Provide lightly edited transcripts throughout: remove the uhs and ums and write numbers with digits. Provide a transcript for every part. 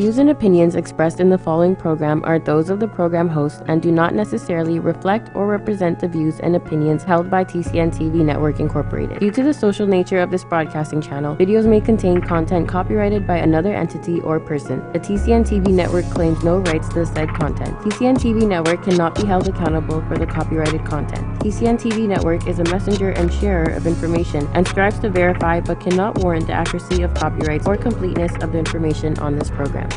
views and opinions expressed in the following program are those of the program host and do not necessarily reflect or represent the views and opinions held by TCN TV Network Incorporated. Due to the social nature of this broadcasting channel, videos may contain content copyrighted by another entity or person. The TCN TV Network claims no rights to the said content. TCN TV Network cannot be held accountable for the copyrighted content. TCN TV Network is a messenger and sharer of information and strives to verify but cannot warrant the accuracy of copyrights or completeness of the information on this program.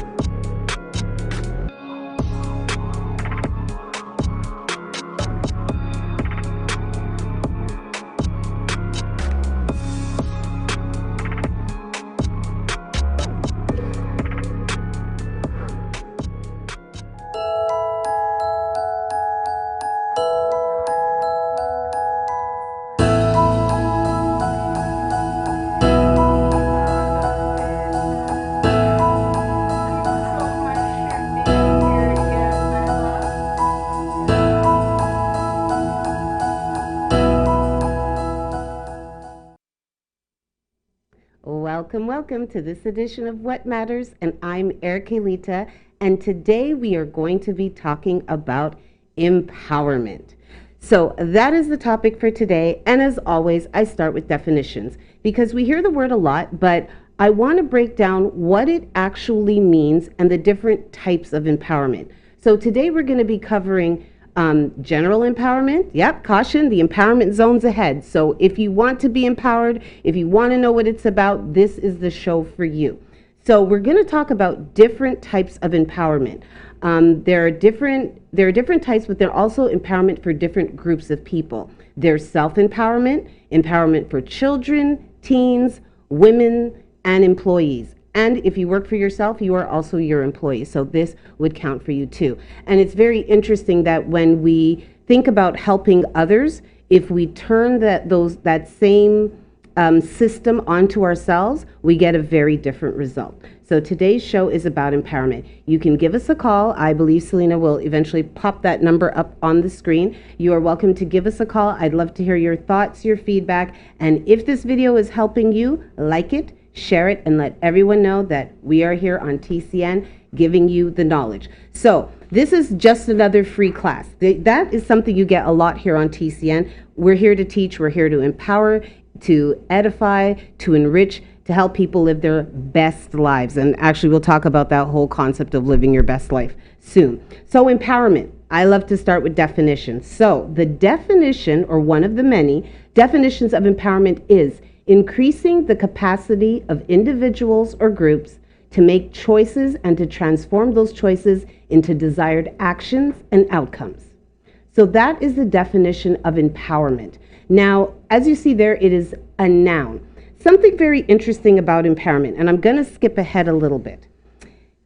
Welcome to this edition of What Matters, and I'm Erica Lita, and today we are going to be talking about empowerment. So that is the topic for today, and as always, I start with definitions because we hear the word a lot, but I want to break down what it actually means and the different types of empowerment. So today we're going to be covering general empowerment. Yep, caution, the empowerment zone's ahead. So if you want to be empowered, if you want to know what it's about, this is the show for you. So we're going to talk about different types of empowerment. There are different types, but there are also empowerment for different groups of people. There's self-empowerment, empowerment for children, teens, women, and employees. And if you work for yourself, you are also your employee. So this would count for you too. And it's very interesting that when we think about helping others, if we turn that same system onto ourselves, we get a very different result. So today's show is about empowerment. You can give us a call. I believe Selena will eventually pop that number up on the screen. You are welcome to give us a call. I'd love to hear your thoughts, your feedback. And if this video is helping you, like it, share it, and let everyone know that we are here on TCN giving you the knowledge. So this is just another free class. That is something you get a lot here on TCN. We're here to teach, we're here to empower, to edify, to enrich, to help people live their best lives. And actually we'll talk about that whole concept of living your best life soon. So empowerment, I love to start with definitions. So the definition, or one of the many definitions of empowerment, is increasing the capacity of individuals or groups to make choices and to transform those choices into desired actions and outcomes. So that is the definition of empowerment. Now, as you see there, it is a noun. Something very interesting about empowerment, and I'm going to skip ahead a little bit.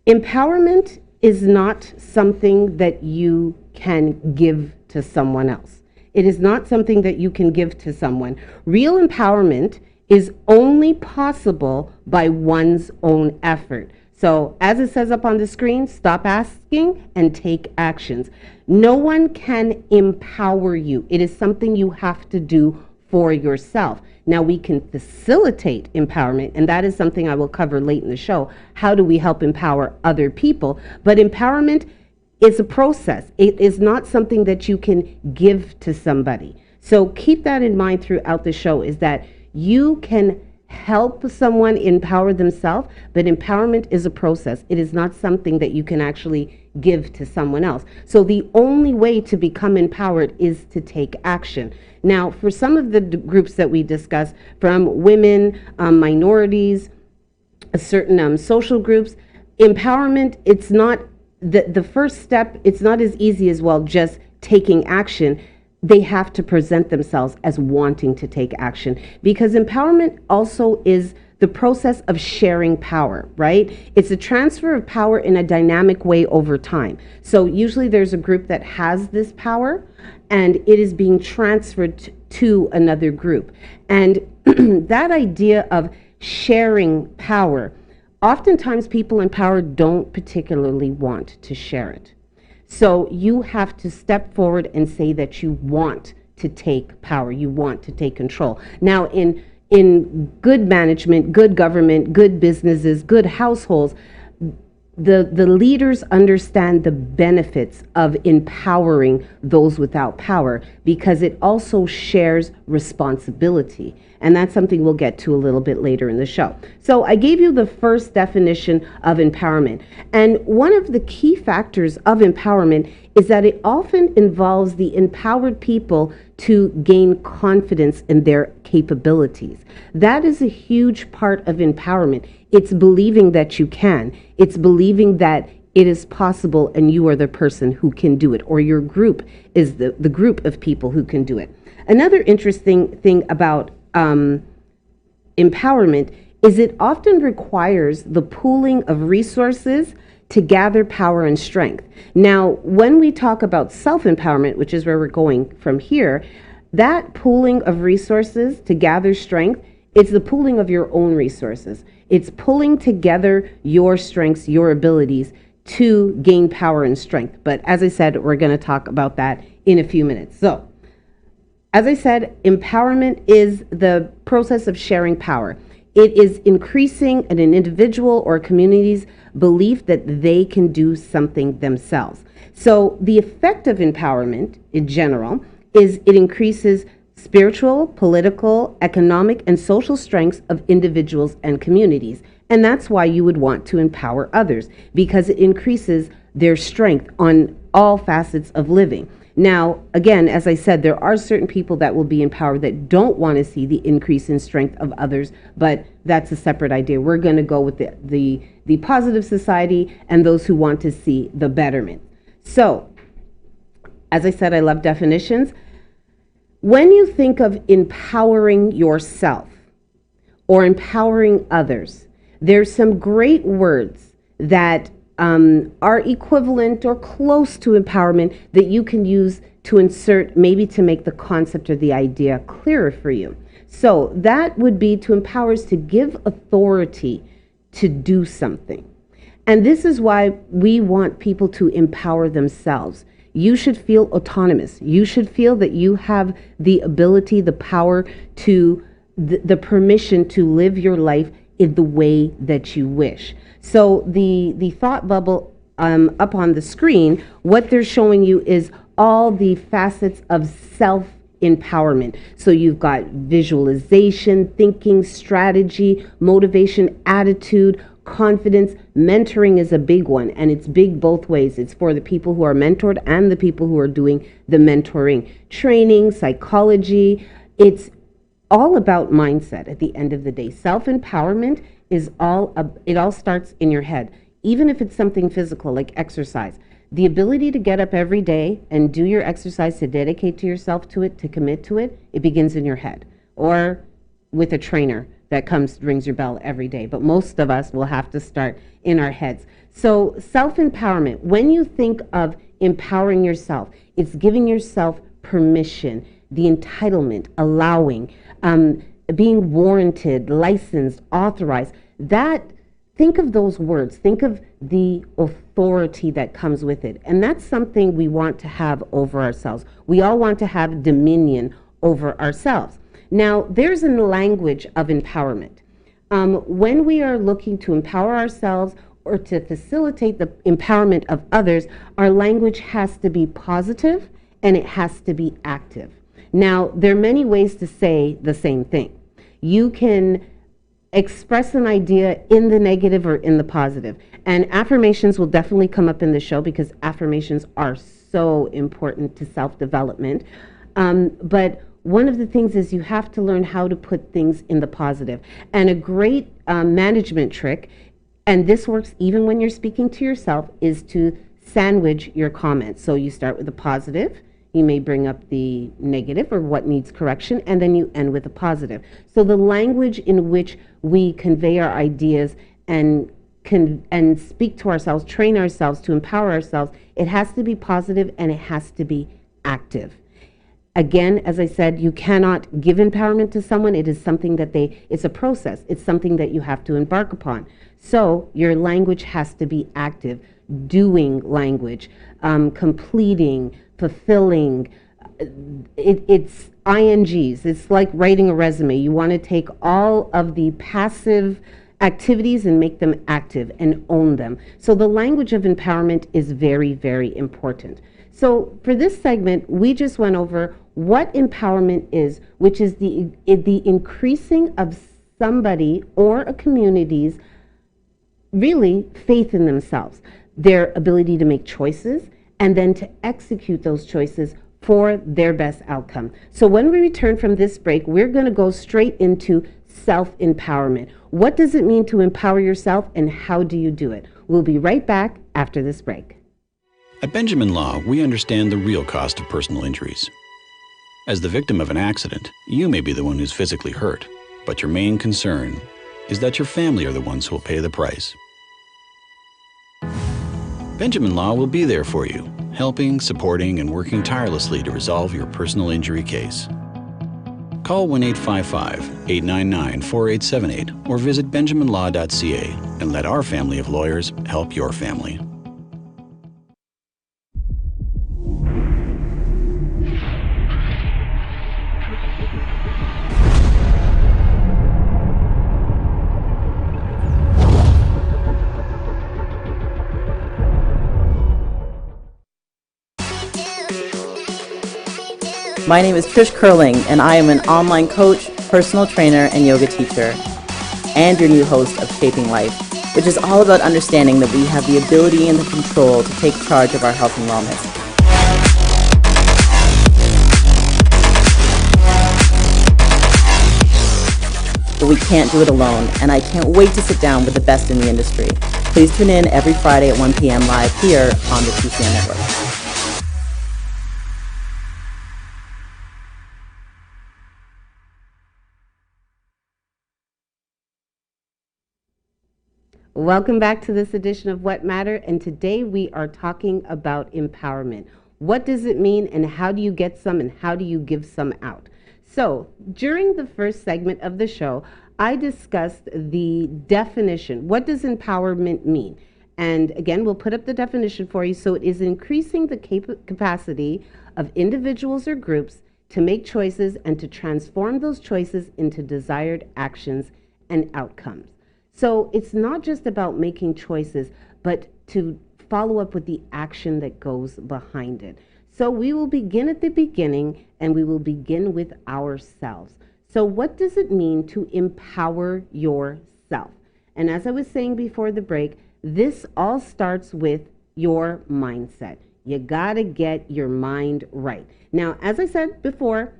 Empowerment is not something that you can give to someone else. It is not something that you can give to someone. Real empowerment is only possible by one's own effort. So as it says up on the screen, stop asking and take actions. No one can empower you. It is something you have to do for yourself. Now we can facilitate empowerment, and that is something I will cover late in the show. How do we help empower other people? But empowerment is a process. It is not something that you can give to somebody. So keep that in mind throughout the show, is that you can help someone empower themselves, but empowerment is a process. It is not something that you can actually give to someone else. So the only way to become empowered is to take action. Now, for some of the groups that we discuss, from women, minorities, certain social groups, empowerment, it's not the first step. It's not as easy as, well, just taking action. They have to present themselves as wanting to take action, because empowerment also is the process of sharing power, right? It's a transfer of power in a dynamic way over time. So usually there's a group that has this power and it is being transferred to another group. And that idea of sharing power, oftentimes people in power don't particularly want to share it. So you have to step forward and say that you want to take power, you want to take control. Now, in good management, good government, good businesses, good households, the leaders understand the benefits of empowering those without power because it also shares responsibility. And that's something we'll get to a little bit later in the show. So I gave you the first definition of empowerment. And one of the key factors of empowerment is that it often involves the empowered people to gain confidence in their capabilities. That is a huge part of empowerment. It's believing that you can. It's believing that it is possible and you are the person who can do it, or your group is the group of people who can do it. Another interesting thing about empowerment is it often requires the pooling of resources to gather power and strength. Now, when we talk about self-empowerment, which is where we're going from here, that pooling of resources to gather strength, it's the pooling of your own resources. It's pulling together your strengths, your abilities to gain power and strength. But as I said, we're going to talk about that in a few minutes. So, as I said, empowerment is the process of sharing power. It is increasing an individual or community's belief that they can do something themselves. So the effect of empowerment in general is it increases spiritual, political, economic, and social strengths of individuals and communities. And that's why you would want to empower others, because it increases their strength on all facets of living. Now, again, as I said, there are certain people that will be empowered that don't want to see the increase in strength of others, but that's a separate idea. We're going to go with the positive society and those who want to see the betterment. So, as I said, I love definitions. When you think of empowering yourself or empowering others, there's some great words that are equivalent or close to empowerment that you can use to insert, maybe to make the concept or the idea clearer for you. So that would be to empower is to give authority to do something. And this is why we want people to empower themselves. You should feel autonomous. You should feel that you have the ability, the power to, the permission to live your life in the way that you wish. So the thought bubble up on the screen, what they're showing you is all the facets of self-empowerment. So you've got visualization, thinking, strategy, motivation, attitude, confidence. Mentoring is a big one, and it's big both ways. It's for the people who are mentored and the people who are doing the mentoring. Training, psychology, it's all about mindset at the end of the day. Self-empowerment is it all starts in your head. Even if it's something physical like exercise, the ability to get up every day and do your exercise, to dedicate to yourself to it, to commit to it, it begins in your head or with a trainer that comes, rings your bell every day. But most of us will have to start in our heads. So self-empowerment, when you think of empowering yourself, it's giving yourself permission, the entitlement, allowing, being warranted, licensed, authorized. Think of those words. Think of the authority that comes with it. And that's something we want to have over ourselves. We all want to have dominion over ourselves. Now, there's a language of empowerment. When we are looking to empower ourselves or to facilitate the empowerment of others, our language has to be positive and it has to be active. Now, there are many ways to say the same thing. You can express an idea in the negative or in the positive. And affirmations will definitely come up in the show because affirmations are so important to self-development. But one of the things is you have to learn how to put things in the positive. And a great management trick, and this works even when you're speaking to yourself, is to sandwich your comments. So you start with a positive. You may bring up the negative or what needs correction, and then you end with a positive. So the language in which we convey our ideas and speak to ourselves, train ourselves to empower ourselves, it has to be positive and it has to be active. Again, as I said, you cannot give empowerment to someone. It is something that it's a process. It's something that you have to embark upon. So your language has to be active, doing language, completing, fulfilling. It's INGs. It's like writing a resume. You want to take all of the passive activities and make them active and own them. So the language of empowerment is very, very important. So for this segment, we just went over what empowerment is, which is the increasing of somebody or a community's really faith in themselves, their ability to make choices, and then to execute those choices for their best outcome. So when we return from this break, we're going to go straight into self-empowerment. What does it mean to empower yourself, and how do you do it? We'll be right back after this break. At Benjamin Law, we understand the real cost of personal injuries. As the victim of an accident, you may be the one who's physically hurt, but your main concern is that your family are the ones who will pay the price. Benjamin Law will be there for you, helping, supporting, and working tirelessly to resolve your personal injury case. Call 1-855-899-4878 or visit benjaminlaw.ca and let our family of lawyers help your family. My name is Trish Curling, and I am an online coach, personal trainer, and yoga teacher, and your new host of Shaping Life, which is all about understanding that we have the ability and the control to take charge of our health and wellness. But we can't do it alone, and I can't wait to sit down with the best in the industry. Please tune in every Friday at 1 p.m. live here on the TCN Network. Welcome back to this edition of What Matter, and today we are talking about empowerment. What does it mean, and how do you get some, and how do you give some out? So during the first segment of the show, I discussed the definition. What does empowerment mean? And again, we'll put up the definition for you. So it is increasing the capacity of individuals or groups to make choices and to transform those choices into desired actions and outcomes. So it's not just about making choices, but to follow up with the action that goes behind it. So we will begin at the beginning, and we will begin with ourselves. So what does it mean to empower yourself? And as I was saying before the break, this all starts with your mindset. You gotta get your mind right. Now, as I said before,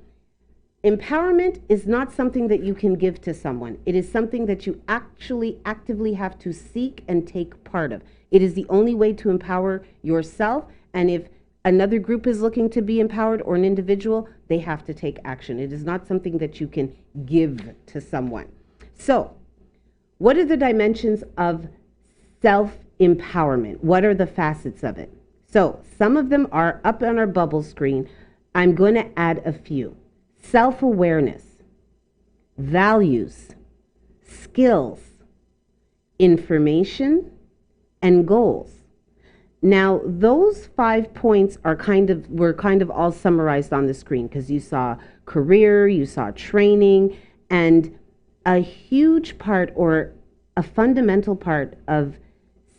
empowerment is not something that you can give to someone. It is something that you actually actively have to seek and take part of. It is the only way to empower yourself. And if another group is looking to be empowered, or an individual, they have to take action. It is not something that you can give to someone. So, what are the dimensions of self-empowerment? What are the facets of it? So, some of them are up on our bubble screen. I'm going to add a few. Self-awareness, values, skills, information, and goals. Now, those 5 points were kind of all summarized on the screen, because you saw career, you saw training, and a huge part, or a fundamental part of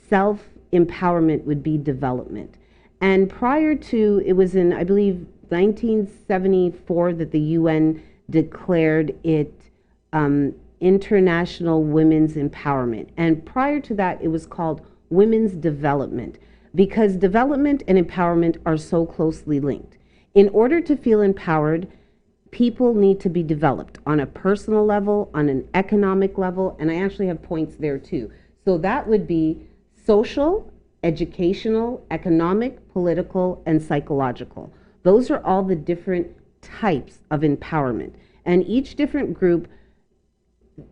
self-empowerment would be development. And prior to, it was in, I believe, 1974 that the UN declared it International Women's Empowerment. And prior to that, it was called Women's Development, because development and empowerment are so closely linked. In order to feel empowered, people need to be developed on a personal level, on an economic level, and I actually have points there too. So that would be social, educational, economic, political, and psychological. Those are all the different types of empowerment. And each different group,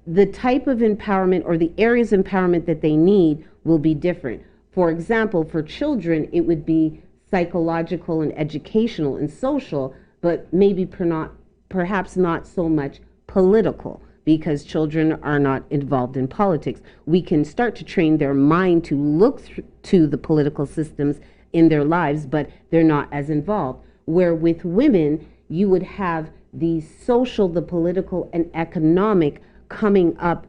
the type of empowerment or the areas of empowerment that they need will be different. For example, for children, it would be psychological and educational and social, but maybe perhaps not so much political, because children are not involved in politics. We can start to train their mind to look to the political systems in their lives, but they're not as involved. Where with women, you would have the social, the political, and economic coming up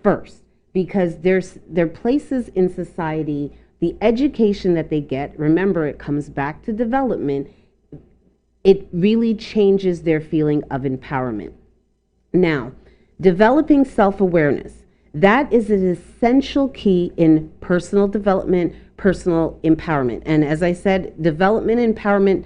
first. because there are places in society, the education that they get, remember it comes back to development, it really changes their feeling of empowerment. Now, developing self-awareness, that is an essential key in personal development, personal empowerment. And as I said, development and empowerment,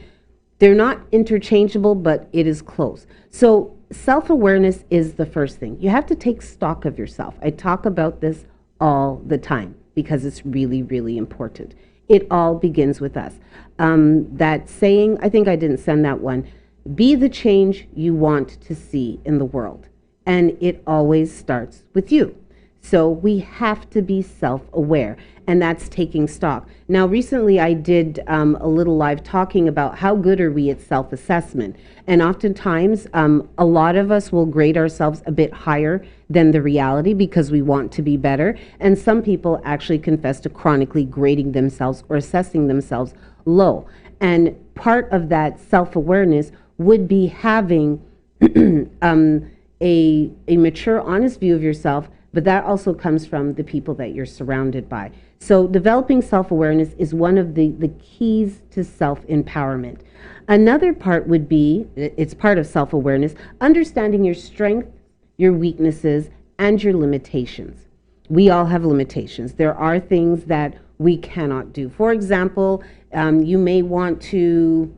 they're not interchangeable, but it is close. So self-awareness is the first thing. You have to take stock of yourself. I talk about this all the time because it's really, really important. It all begins with us. That saying, I think I didn't send that one, be the change you want to see in the world. And it always starts with you. So we have to be self-aware, and that's taking stock. Now, recently I did a little live talking about how good are we at self-assessment. And oftentimes, a lot of us will grade ourselves a bit higher than the reality because we want to be better. And some people actually confess to chronically grading themselves or assessing themselves low. And part of that self-awareness would be having a mature, honest view of yourself, but that also comes from the people that you're surrounded by. So developing self-awareness is one of the keys to self-empowerment. Another part would be, it's part of self-awareness, understanding your strengths, your weaknesses, and your limitations. We all have limitations. There are things that we cannot do. For example, you may want to,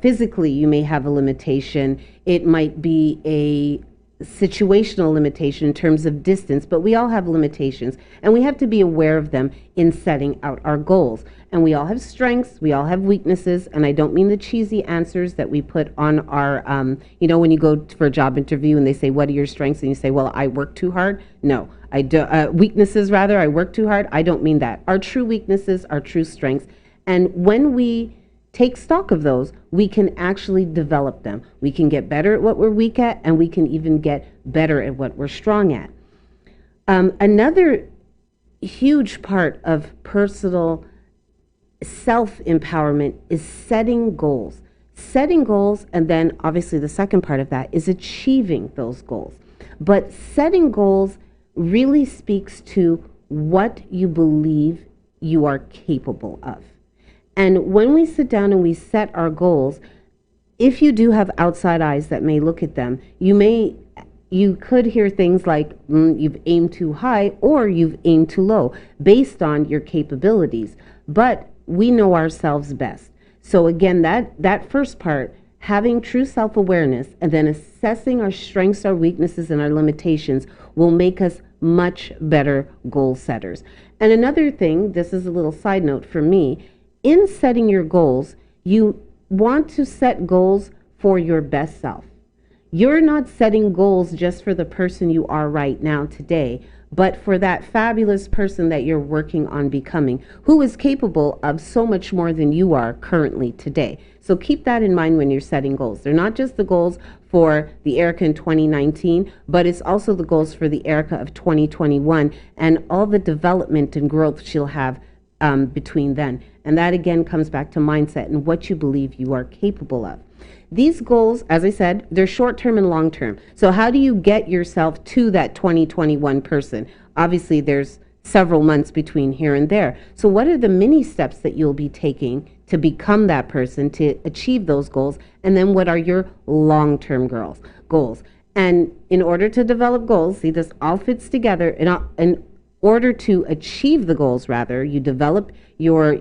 physically you may have a limitation. It might be a situational limitation in terms of distance, but we all have limitations, and we have to be aware of them in setting out our goals. And we all have strengths, we all have weaknesses, and I don't mean the cheesy answers that we put on our, when you go for a job interview and they say, what are your strengths? And you say, well, I work too hard. No, I do, weaknesses rather, I work too hard. I don't mean that. Our true weaknesses are true strengths. And when we take stock of those, we can actually develop them. We can get better at what we're weak at, and we can even get better at what we're strong at. Another huge part of personal self-empowerment is setting goals. Setting goals, and then obviously the second part of that is achieving those goals. But setting goals really speaks to what you believe you are capable of. And when we sit down and we set our goals, if you do have outside eyes that may look at them, you could hear things like, you've aimed too high or you've aimed too low based on your capabilities. But we know ourselves best. So again, that first part, having true self-awareness and then assessing our strengths, our weaknesses, and our limitations will make us much better goal setters. And another thing, this is a little side note for me, in setting your goals, you want to set goals for your best self. You're not setting goals just for the person you are right now today, but for that fabulous person that you're working on becoming, who is capable of so much more than you are currently today. So keep that in mind when you're setting goals. They're not just the goals for the Erica in 2019, but it's also the goals for the Erica of 2021 and all the development and growth she'll have between then. And that again comes back to mindset and what you believe you are capable of. These goals, as I said, they're short-term and long-term. So how do you get yourself to that 2021 person? Obviously, there's several months between here and there. So what are the mini steps that you'll be taking to become that person, to achieve those goals? And then what are your long-term goals? And in order to develop goals, see, this all fits together. In order to achieve the goals, rather, you develop your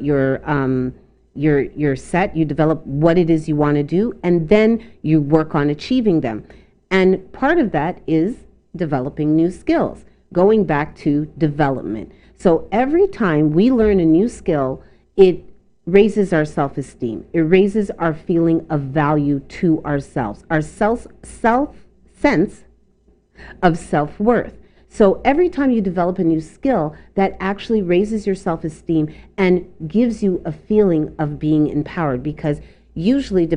set, you develop what it is you want to do, and then you work on achieving them. And part of that is developing new skills, going back to development. So every time we learn a new skill, it raises our self-esteem. It raises our feeling of value to ourselves, our sense of self-worth. So every time you develop a new skill, that actually raises your self-esteem and gives you a feeling of being empowered, because usually,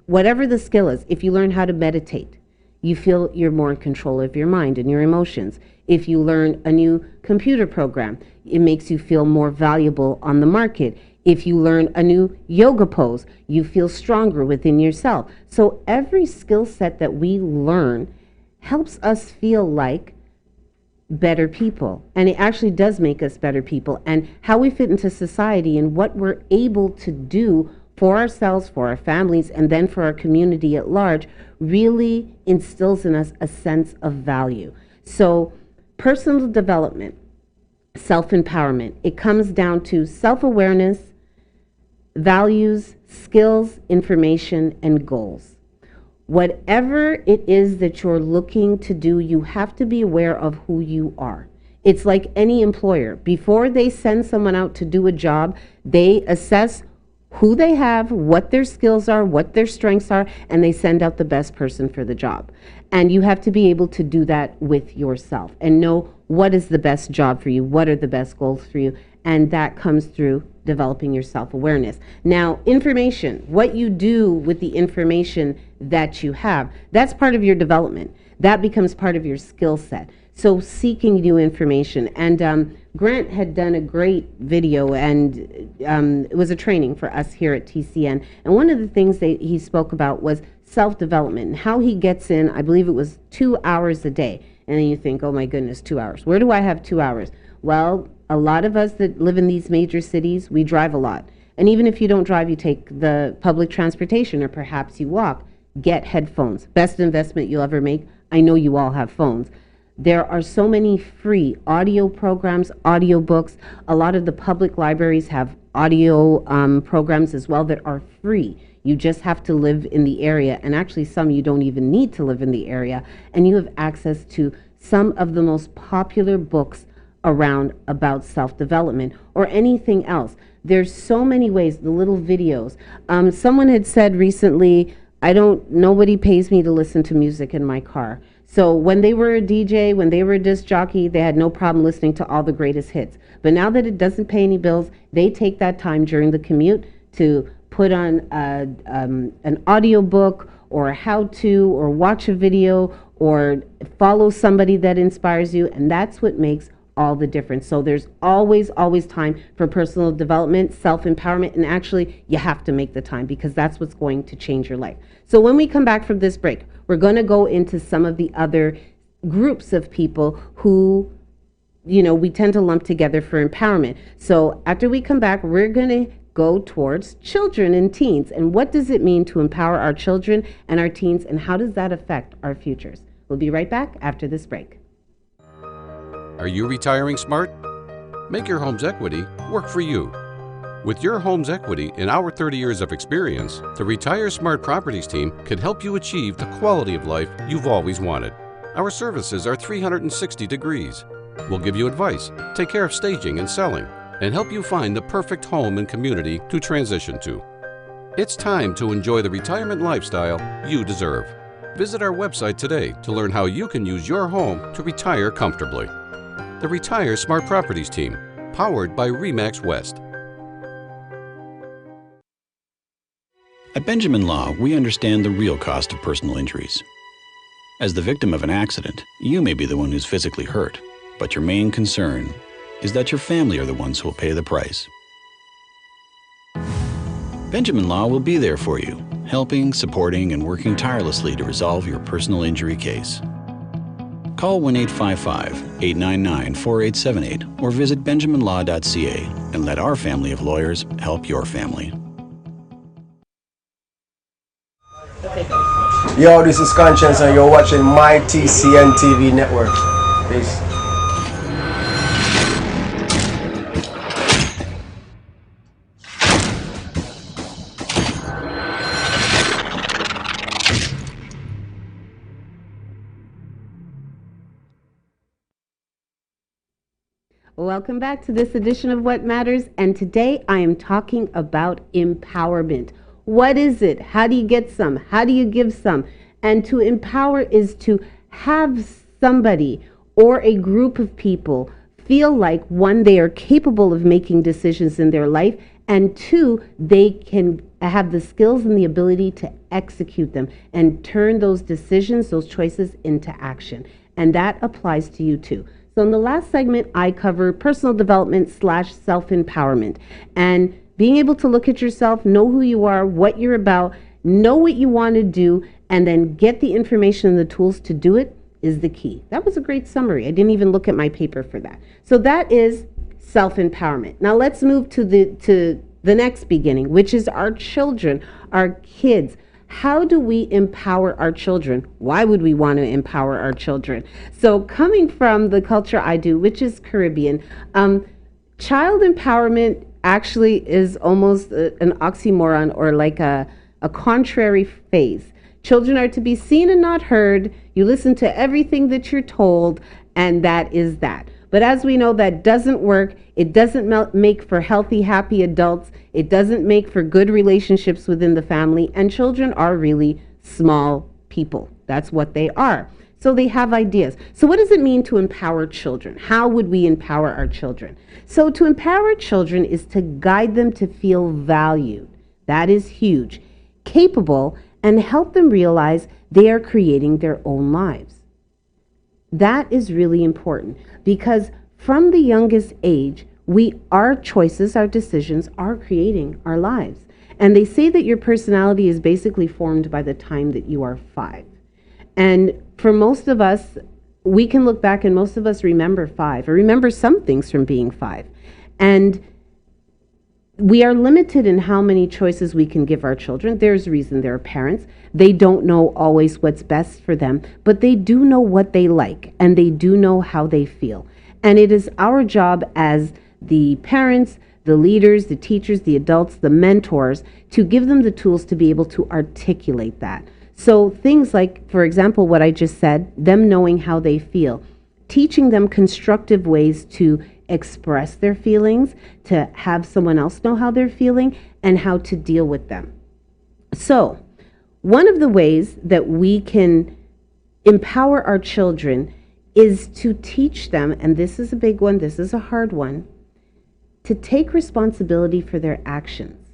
whatever the skill is, if you learn how to meditate, you feel you're more in control of your mind and your emotions. If you learn a new computer program, it makes you feel more valuable on the market. If you learn a new yoga pose, you feel stronger within yourself. So every skill set that we learn helps us feel like better people. And it actually does make us better people. And how we fit into society and what we're able to do for ourselves, for our families, and then for our community at large really instills in us a sense of value. So personal development, self-empowerment, it comes down to self-awareness, values, skills, information, and goals. Whatever it is that you're looking to do, you have to be aware of who you are. It's like any employer. Before they send someone out to do a job, they assess who they have, what their skills are, what their strengths are, and they send out the best person for the job. And you have to be able to do that with yourself and know what is the best job for you, what are the best goals for you, and that comes through developing your self-awareness. Now, information, what you do with the information that you have, that's part of your development. That becomes part of your skill set. So seeking new information. And Grant had done a great video, and it was a training for us here at TCN. And one of the things that he spoke about was self-development and how he gets in, I believe it was 2 hours a day. And then you think, oh my goodness, 2 hours. Where do I have 2 hours? Well, a lot of us that live in these major cities, we drive a lot. And even if you don't drive, you take the public transportation or perhaps you walk. Get headphones. Best investment you'll ever make. I know you all have phones. There are so many free audio programs, audio books. A lot of the public libraries have audio programs as well that are free. You just have to live in the area, and actually some you don't even need to live in the area, and you have access to some of the most popular books around about self-development or anything else. There's so many ways, the little videos. Someone had said recently, nobody pays me to listen to music in my car. So when they were a DJ, when they were a disc jockey, they had no problem listening to all the greatest hits. But now that it doesn't pay any bills, they take that time during the commute to put on an audio book or a how-to or watch a video or follow somebody that inspires you. And that's what makes all the difference. So there's always time for personal development, self-empowerment, and actually you have to make the time because that's what's going to change your life. So when we come back from this break, we're going to go into some of the other groups of people who, we tend to lump together for empowerment. So after we come back, we're going to go towards children and teens. And what does it mean to empower our children and our teens, and how does that affect our futures? We'll be right back after this break. Are you retiring smart? Make your home's equity work for you. With your home's equity in our 30 years of experience, the Retire Smart Properties team can help you achieve the quality of life you've always wanted. Our services are 360 degrees. We'll give you advice, take care of staging and selling, and help you find the perfect home and community to transition to. It's time to enjoy the retirement lifestyle you deserve. Visit our website today to learn how you can use your home to retire comfortably. The Retire Smart Properties team, powered by RE/MAX West. At Benjamin Law, we understand the real cost of personal injuries. As the victim of an accident, you may be the one who's physically hurt, but your main concern is that your family are the ones who will pay the price. Benjamin Law will be there for you, helping, supporting, and working tirelessly to resolve your personal injury case. Call 1-855-899-4878 or visit benjaminlaw.ca and let our family of lawyers help your family. Yo, this is Conscience and you're watching my TCN TV network. Peace. Welcome back to this edition of What Matters, and today I am talking about empowerment. What is it? How do you get some? How do you give some? And to empower is to have somebody or a group of people feel like, one, they are capable of making decisions in their life, and two, they can have the skills and the ability to execute them and turn those decisions, those choices into action. And that applies to you too. So in the last segment, I cover personal development / self-empowerment and being able to look at yourself, know who you are, what you're about, know what you want to do, and then get the information and the tools to do it is the key. That was a great summary. I didn't even look at my paper for that. So that is self-empowerment. Now let's move to the next beginning, which is our children, our kids. How do we empower our children? Why would we want to empower our children? So coming from the culture I do, which is Caribbean, child empowerment actually is almost an oxymoron, or like a contrary phase. Children are to be seen and not heard. You listen to everything that you're told, and that is that. But as we know, that doesn't work. It doesn't make for healthy, happy adults. It doesn't make for good relationships within the family. And children are really small people. That's what they are. So they have ideas. So what does it mean to empower children? How would we empower our children? So to empower children is to guide them to feel valued. That is huge. Capable, and help them realize they are creating their own lives. That is really important, because from the youngest age, our choices, our decisions are creating our lives. And they say that your personality is basically formed by the time that you are 5. And for most of us, we can look back and most of us remember 5, or remember some things from being 5. And we are limited in how many choices we can give our children. There's a reason they're parents. They don't know always what's best for them, but they do know what they like, and they do know how they feel. And it is our job as the parents, the leaders, the teachers, the adults, the mentors, to give them the tools to be able to articulate that. So things like, for example, what I just said, them knowing how they feel, teaching them constructive ways to express their feelings, to have someone else know how they're feeling, and how to deal with them. So one of the ways that we can empower our children is to teach them, and this is a big one, this is a hard one, to take responsibility for their actions.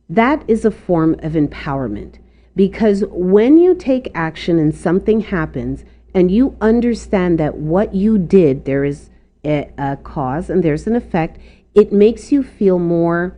That is a form of empowerment, because when you take action and something happens and you understand that what you did, there is a cause and there's an effect, it makes you feel more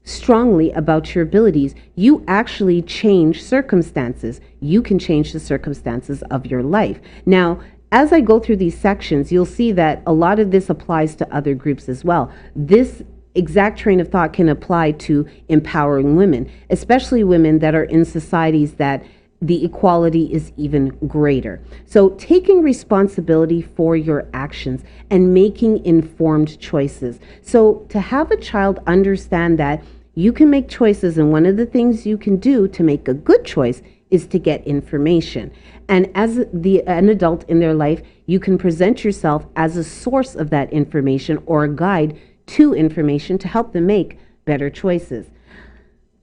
strongly about your abilities. You actually change circumstances. You can change the circumstances of your life. Now, as I go through these sections, you'll see that a lot of this applies to other groups as well. This exact train of thought can apply to empowering women, especially women that are in societies that the equality is even greater. So taking responsibility for your actions and making informed choices. So to have a child understand that you can make choices, and one of the things you can do to make a good choice is to get information. And as an adult in their life, you can present yourself as a source of that information or a guide to information to help them make better choices.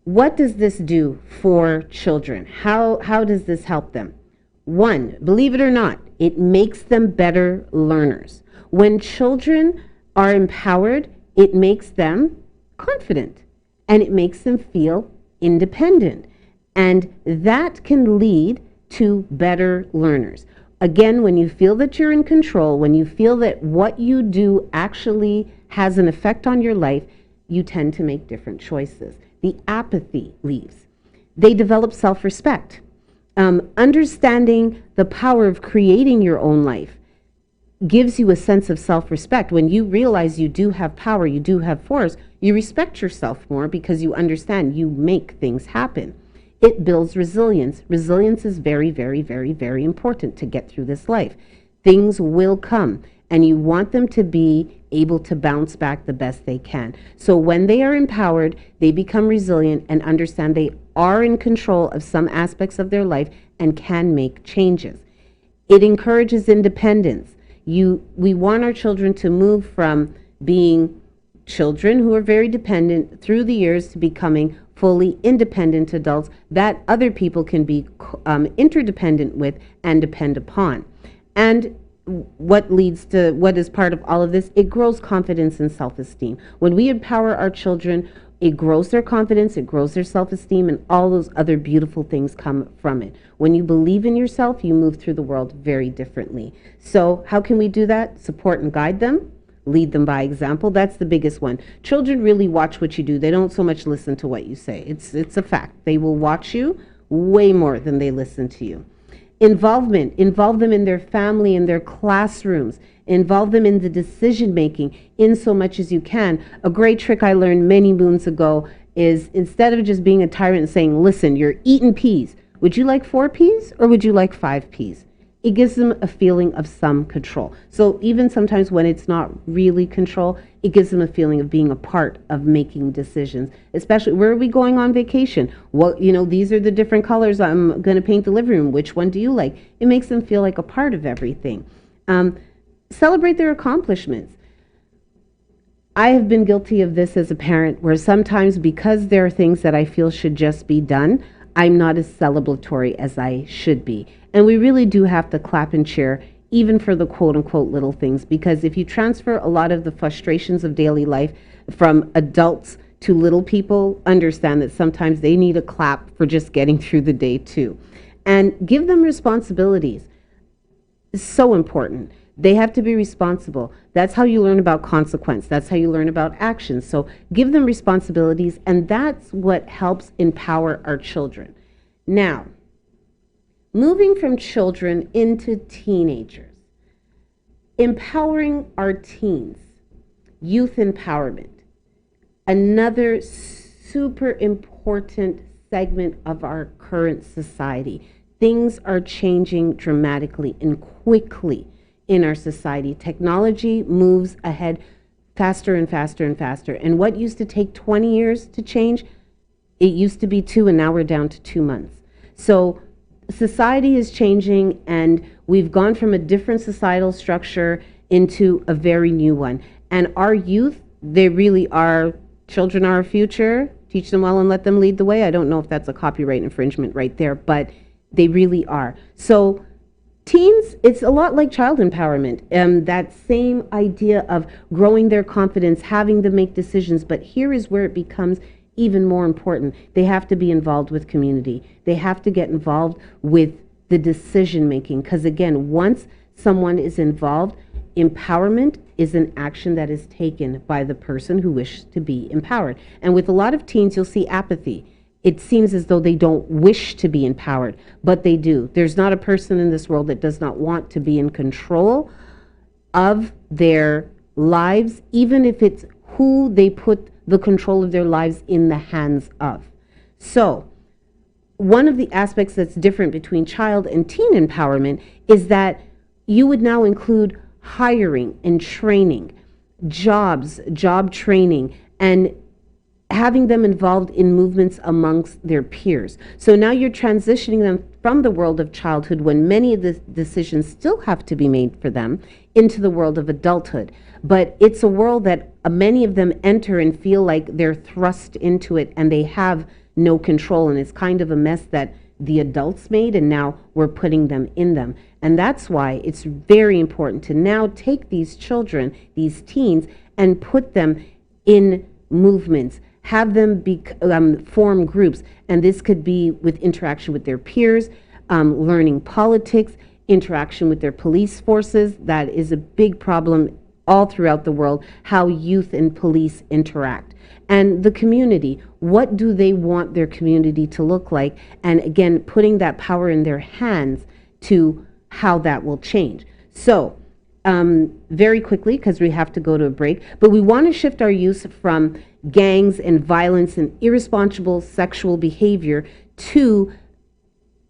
What does this do for children? How does this help them? One, believe it or not, it makes them better learners. When children are empowered, it makes them confident and it makes them feel independent. And that can lead to better learners. Again, when you feel that you're in control, when you feel that what you do actually has an effect on your life, you tend to make different choices. The apathy leaves. They develop self-respect. Understanding the power of creating your own life gives you a sense of self-respect. When you realize you do have power, you do have force, you respect yourself more because you understand you make things happen. It builds resilience. Resilience is very, very, very, very important to get through this life. Things will come, and you want them to be able to bounce back the best they can. So when they are empowered, they become resilient and understand they are in control of some aspects of their life and can make changes. It encourages independence. We want our children to move from being children who are very dependent through the years to becoming fully independent adults that other people can be interdependent with and depend upon. And what is part of all of this? It grows confidence and self-esteem. When we empower our children, it grows their confidence, it grows their self-esteem, and all those other beautiful things come from it. When you believe in yourself, you move through the world very differently. So how can we do that? Support and guide them. Lead them by example. That's the biggest one. Children really watch what you do. They don't so much listen to what you say. It's a fact. They will watch you way more than they listen to you. Involve them in their family, in their classrooms. Involve them in the decision making in so much as you can. A great trick I learned many moons ago is, instead of just being a tyrant and saying, listen, you're eating peas. Would you like 4 peas or would you like 5 peas? It gives them a feeling of some control. So even sometimes when it's not really control, it gives them a feeling of being a part of making decisions. Especially, where are we going on vacation? Well, these are the different colors I'm going to paint the living room. Which one do you like? It makes them feel like a part of everything. Celebrate their accomplishments. I have been guilty of this as a parent, where sometimes, because there are things that I feel should just be done, I'm not as celebratory as I should be. And we really do have to clap and cheer, even for the quote unquote little things, because if you transfer a lot of the frustrations of daily life from adults to little people, understand that sometimes they need a clap for just getting through the day too. And give them responsibilities. It's so important. They have to be responsible. That's how you learn about consequence. That's how you learn about actions. So give them responsibilities, and that's what helps empower our children. Now, moving from children into teenagers, empowering our teens, youth empowerment, another super important segment of our current society. Things are changing dramatically and quickly in our society. Technology moves ahead faster and faster and faster. And what used to take 20 years to change, it used to be 2, and now we're down to 2 months. So society is changing, and we've gone from a different societal structure into a very new one. And our youth, they really are, children are our future. Teach them well and let them lead the way. I don't know if that's a copyright infringement right there, but they really are. So teens, it's a lot like child empowerment, that same idea of growing their confidence, having them make decisions. But here is where it becomes even more important. They have to be involved with community. They have to get involved with the decision making. Because again, once someone is involved, empowerment is an action that is taken by the person who wishes to be empowered. And with a lot of teens, you'll see apathy. It seems as though they don't wish to be empowered, but they do. There's not a person in this world that does not want to be in control of their lives, even if it's who they put the control of their lives in the hands of. So, one of the aspects that's different between child and teen empowerment is that you would now include hiring and training, job training, and having them involved in movements amongst their peers. So now you're transitioning them from the world of childhood, when many of the decisions still have to be made for them, into the world of adulthood. But it's a world that many of them enter and feel like they're thrust into it and they have no control, and it's kind of a mess that the adults made, and now we're putting them in them. And that's why it's very important to now take these children, these teens, and put them in movements, have them form groups. And this could be with interaction with their peers, learning politics, interaction with their police forces. That is a big problem all throughout the world, how youth and police interact. And the community, what do they want their community to look like? And again, putting that power in their hands to how that will change. So very quickly, because we have to go to a break, but we want to shift our use from gangs and violence and irresponsible sexual behavior to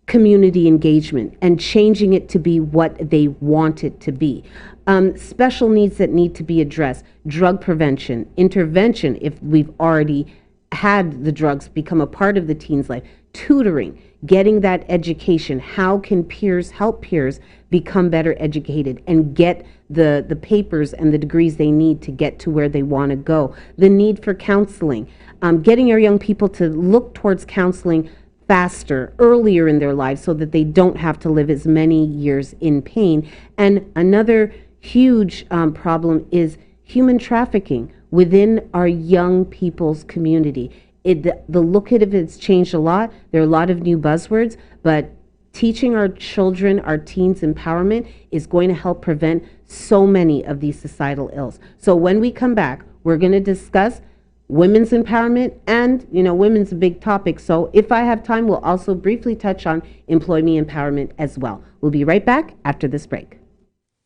community engagement and changing it to be what they want it to be. Special needs that need to be addressed, drug prevention, intervention if we've already had the drugs become a part of the teen's life, tutoring, getting that education. How can peers help peers become better educated and get the papers and the degrees they need to get to where they want to go? The need for counseling, getting our young people to look towards counseling faster, earlier in their lives, so that they don't have to live as many years in pain. And another huge problem is human trafficking within our young people's community. The look at it has changed a lot. There are a lot of new buzzwords, but teaching our children, our teens empowerment is going to help prevent so many of these societal ills. So when we come back, we're going to discuss women's empowerment, and women's a big topic. So if I have time, we'll also briefly touch on employee empowerment as well. We'll be right back after this break.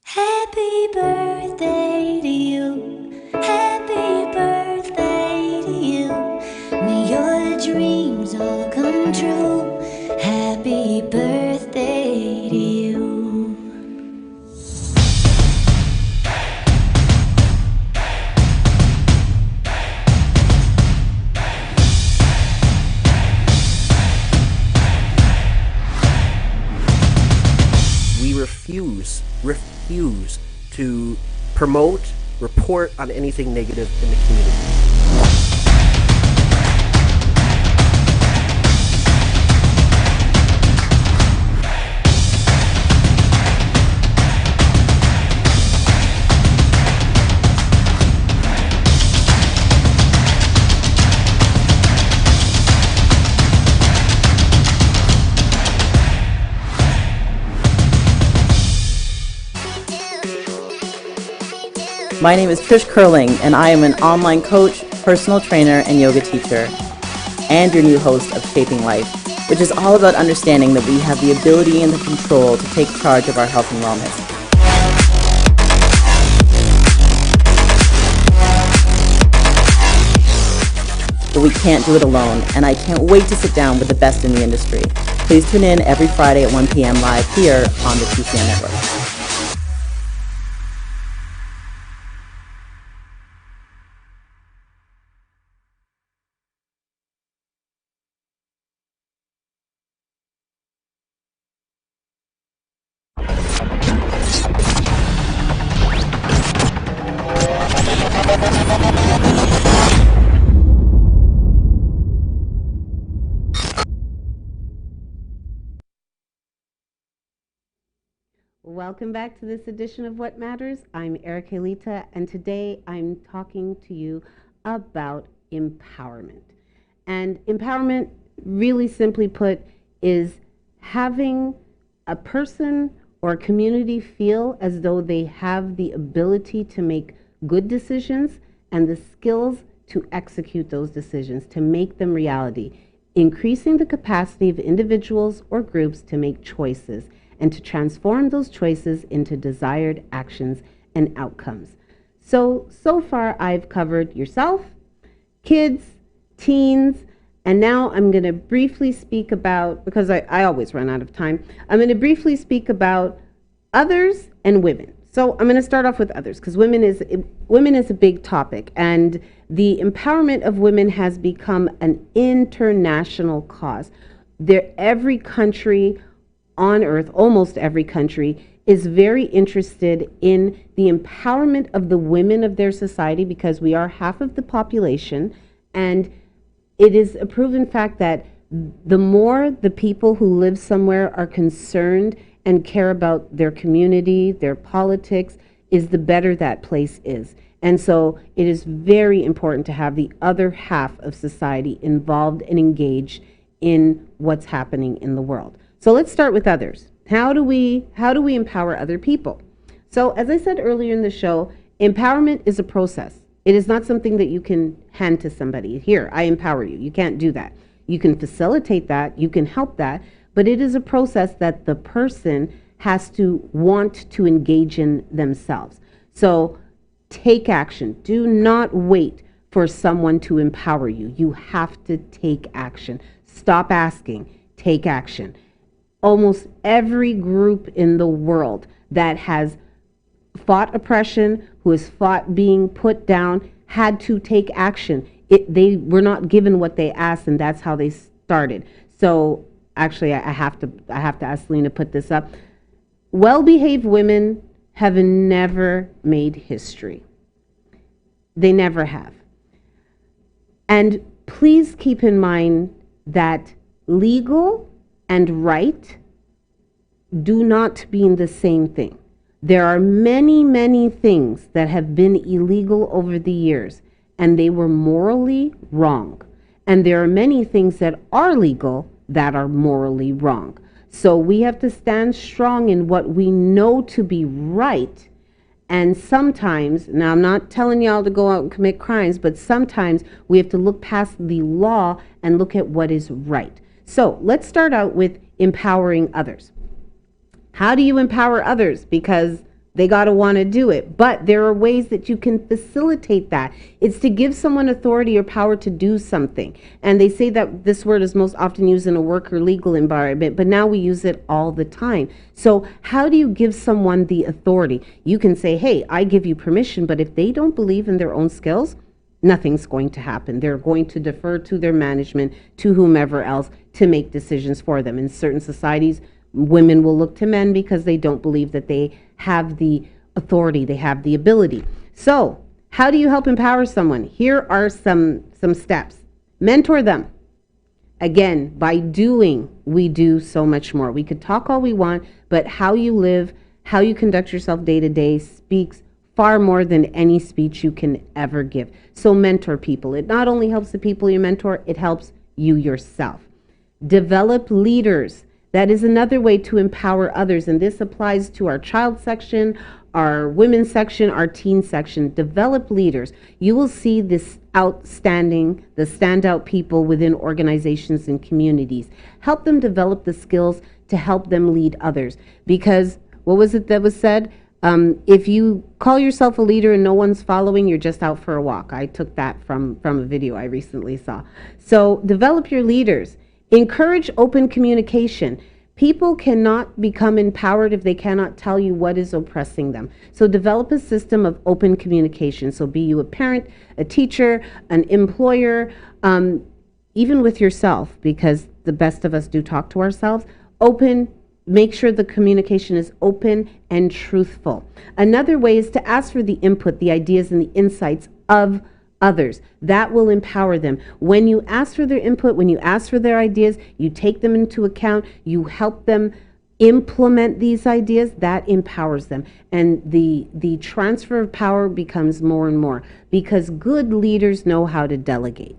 Happy birthday to you. Happy birthday to you. May your dreams all come true. Happy birthday to you. We refuse to promote, report on anything negative in the community. My name is Trish Curling, and I am an online coach, personal trainer, and yoga teacher, and your new host of Shaping Life, which is all about understanding that we have the ability and the control to take charge of our health and wellness. But we can't do it alone, and I can't wait to sit down with the best in the industry. Please tune in every Friday at 1 p.m. live here on the TCN Network. Welcome back to this edition of What Matters. I'm Erica Lita, and today I'm talking to you about empowerment. And empowerment, really simply put, is having a person or a community feel as though they have the ability to make good decisions and the skills to execute those decisions, to make them reality, increasing the capacity of individuals or groups to make choices and to transform those choices into desired actions and outcomes. So far I've covered yourself, kids, teens, and now I'm going to briefly speak about, because I always run out of time, I'm going to briefly speak about others and women. So I'm going to start off with others, because women is a big topic, and the empowerment of women has become an international cause. Every country on earth, almost every country, is very interested in the empowerment of the women of their society, because we are half of the population, and it is a proven fact that the more the people who live somewhere are concerned and care about their community, their politics, is the better that place is. And so it is very important to have the other half of society involved and engaged in what's happening in the world. So let's start with others. How do we empower other people? So as I said earlier in the show, empowerment is a process. It is not something that you can hand to somebody. Here, I empower you. You can't do that. You can facilitate that, you can help that, but it is a process that the person has to want to engage in themselves. So take action. Do not wait for someone to empower you. You have to take action. Stop asking. Take action. Almost every group in the world that has fought oppression, who has fought being put down, had to take action. They were not given what they asked, and that's how they started. So actually, I have to ask Selena to put this up. Well-behaved women have never made history. They never have. And please keep in mind that legal and right do not mean the same thing. There are many, many things that have been illegal over the years, and they were morally wrong. And there are many things that are legal that are morally wrong. So we have to stand strong in what we know to be right And sometimes, now I'm not telling y'all to go out and commit crimes, but sometimes we have to look past the law and look at what is right. So let's start out with empowering others. How do you empower others? Because they got to want to do it. But there are ways that you can facilitate that. It's to give someone authority or power to do something. And they say that this word is most often used in a work or legal environment, but now we use it all the time. So how do you give someone the authority? You can say, hey, I give you permission, but if they don't believe in their own skills, nothing's going to happen. They're going to defer to their management, to whomever else, to make decisions for them. In certain societies, women will look to men because they don't believe that they have the authority, they have the ability. So, how do you help empower someone? Here are some steps. Mentor them. Again, by doing, we do so much more. We could talk all we want, but how you live, how you conduct yourself day to day speaks far more than any speech you can ever give. So mentor people. It not only helps the people you mentor, it helps you yourself. Develop leaders. That is another way to empower others. And this applies to our child section, our women's section, our teen section. Develop leaders. You will see this outstanding, the standout people within organizations and communities. Help them develop the skills to help them lead others. Because what was it that was said? If you call yourself a leader and no one's following, you're just out for a walk. I took that from a video I recently saw. So develop your leaders. Encourage open communication. People cannot become empowered if they cannot tell you what is oppressing them. So develop a system of open communication. So be you a parent, a teacher, an employer, even with yourself, because the best of us do talk to ourselves. Make sure the communication is open and truthful. Another way is to ask for the input, the ideas, and the insights of others. That will empower them. When you ask for their input, when you ask for their ideas, you take them into account, you help them implement these ideas, that empowers them. And the transfer of power becomes more and more because good leaders know how to delegate.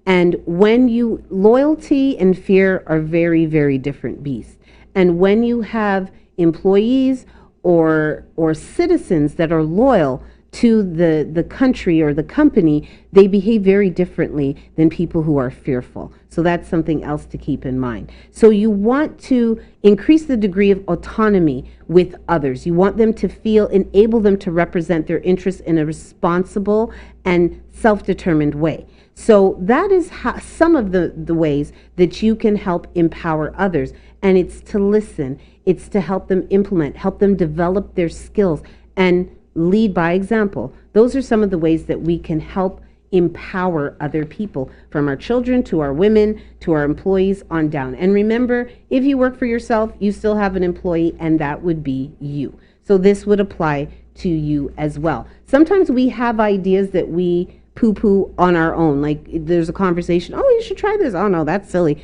And loyalty and fear are very, very different beasts. And when you have employees or citizens that are loyal to the country or the company, they behave very differently than people who are fearful. So that's something else to keep in mind. So you want to increase the degree of autonomy with others. You want them to enable them to represent their interests in a responsible and self-determined way. So that is some of the ways that you can help empower others. And it's to listen. It's to help them implement, help them develop their skills, and lead by example. Those are some of the ways that we can help empower other people, from our children to our women to our employees on down. And remember, if you work for yourself, you still have an employee, and that would be you. So this would apply to you as well. Sometimes we have ideas that we poo-poo on our own. Like there's a conversation, oh, you should try this. Oh no, that's silly.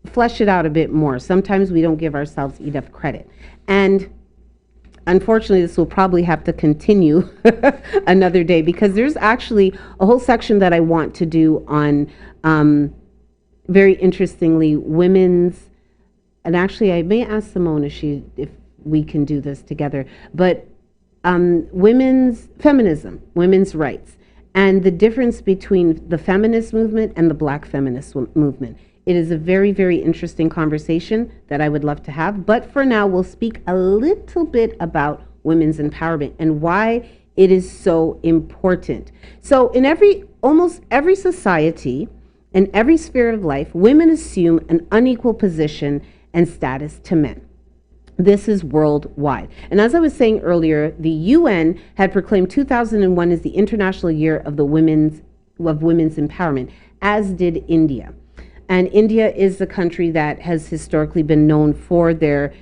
Flesh it out a bit more. Sometimes we don't give ourselves enough credit. And unfortunately, this will probably have to continue another day, because there's actually a whole section that I want to do on, very interestingly, women's, and actually I may ask Simone if we can do this together, but women's feminism, women's rights, and the difference between the feminist movement and the Black feminist movement. It is a very, very interesting conversation that I would love to have. But for now, we'll speak a little bit about women's empowerment and why it is so important. So in almost every society and every sphere of life, women assume an unequal position and status to men. This is worldwide. And as I was saying earlier, the UN had proclaimed 2001 as the International Year of Women's Empowerment, as did India. And India is a country that has historically been known for their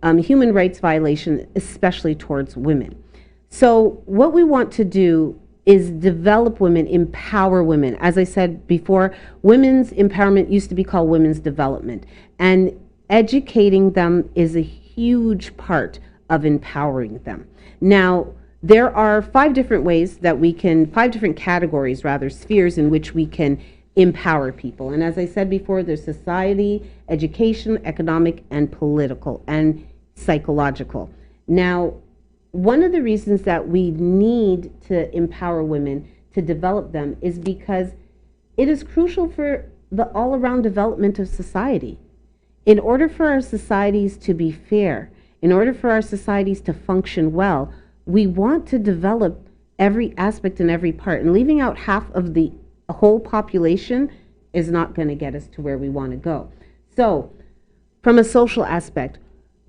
human rights violation, especially towards women. So what we want to do is develop women, empower women. As I said before, women's empowerment used to be called women's development. And educating them is a huge part of empowering them. Now, there are five different categories, spheres in which we can empower people. And as I said before, there's society, education, economic, and political, and psychological. Now, one of the reasons that we need to empower women, to develop them, is because it is crucial for the all-around development of society. In order for our societies to be fair, in order for our societies to function well, we want to develop every aspect and every part. And leaving out half of the whole population is not going to get us to where we want to go. So, from a social aspect,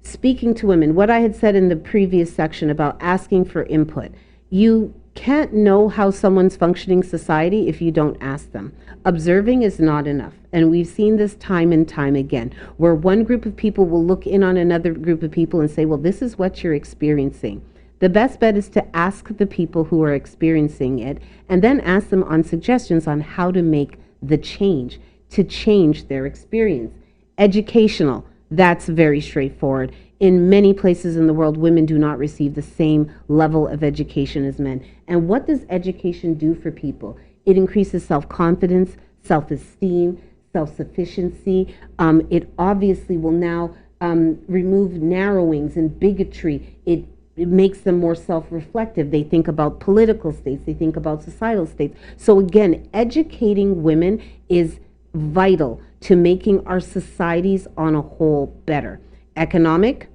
speaking to women, what I had said in the previous section about asking for input, you can't know how someone's functioning society if you don't ask them. Observing is not enough. And we've seen this time and time again, where one group of people will look in on another group of people and say, well, this is what you're experiencing. The best bet is to ask the people who are experiencing it and then ask them on suggestions on how to make the change, to change their experience. Educational, that's very straightforward. In many places in the world, women do not receive the same level of education as men. And what does education do for people? It increases self-confidence, self-esteem, self-sufficiency. It obviously will now remove narrowings and bigotry. It makes them more self-reflective. They think about political states. They think about societal states. So again, educating women is vital to making our societies on a whole better. Economic,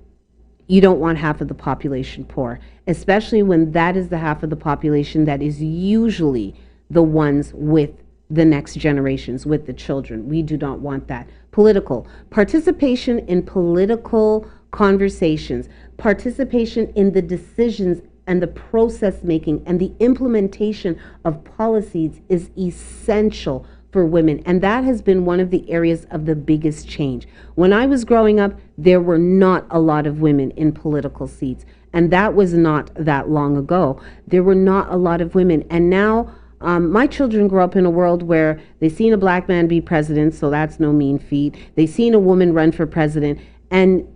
you don't want half of the population poor, especially when that is the half of the population that is usually the ones with the next generations, with the children. We do not want that. Political, participation in political conversations, participation in the decisions and the process making and the implementation of policies is essential for women. And that has been one of the areas of the biggest change. When I was growing up, there were not a lot of women in political seats. And that was not that long ago. There were not a lot of women. And now my children grew up in a world where they've seen a black man be president, so that's no mean feat. They've seen a woman run for president. And,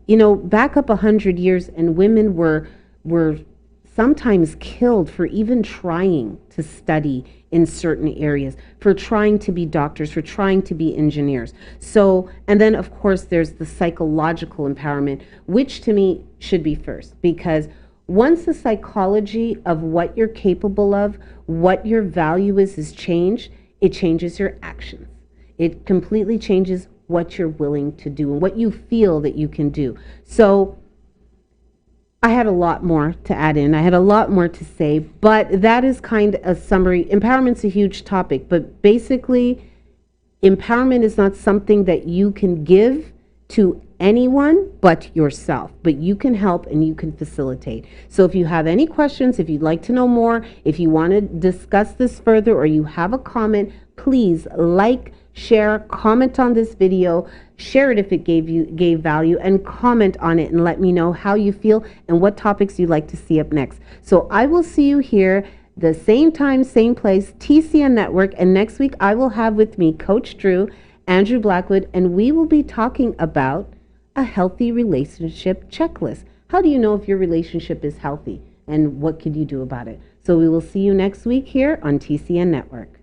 you know, back up 100 years and women were sometimes killed for even trying to study in certain areas, for trying to be doctors, for trying to be engineers. So, and then of course there's the psychological empowerment, which to me should be first, because once the psychology of what you're capable of, what your value is changed, it changes your actions. It completely changes what you're willing to do and what you feel that you can do. So I had a lot more to add in. I had a lot more to say, but that is kind of a summary. Empowerment's a huge topic, but basically, empowerment is not something that you can give to anyone but yourself, but you can help and you can facilitate. So if you have any questions, if you'd like to know more, if you want to discuss this further, or you have a comment, please like, share, comment on this video, share it if it gave value, and comment on it and let me know how you feel and what topics you'd like to see up next. So I will see you here the same time, same place, TCN Network, and next week I will have with me Coach Drew, Andrew Blackwood, and we will be talking about a healthy relationship checklist. How do you know if your relationship is healthy and what could you do about it? So we will see you next week here on TCN Network.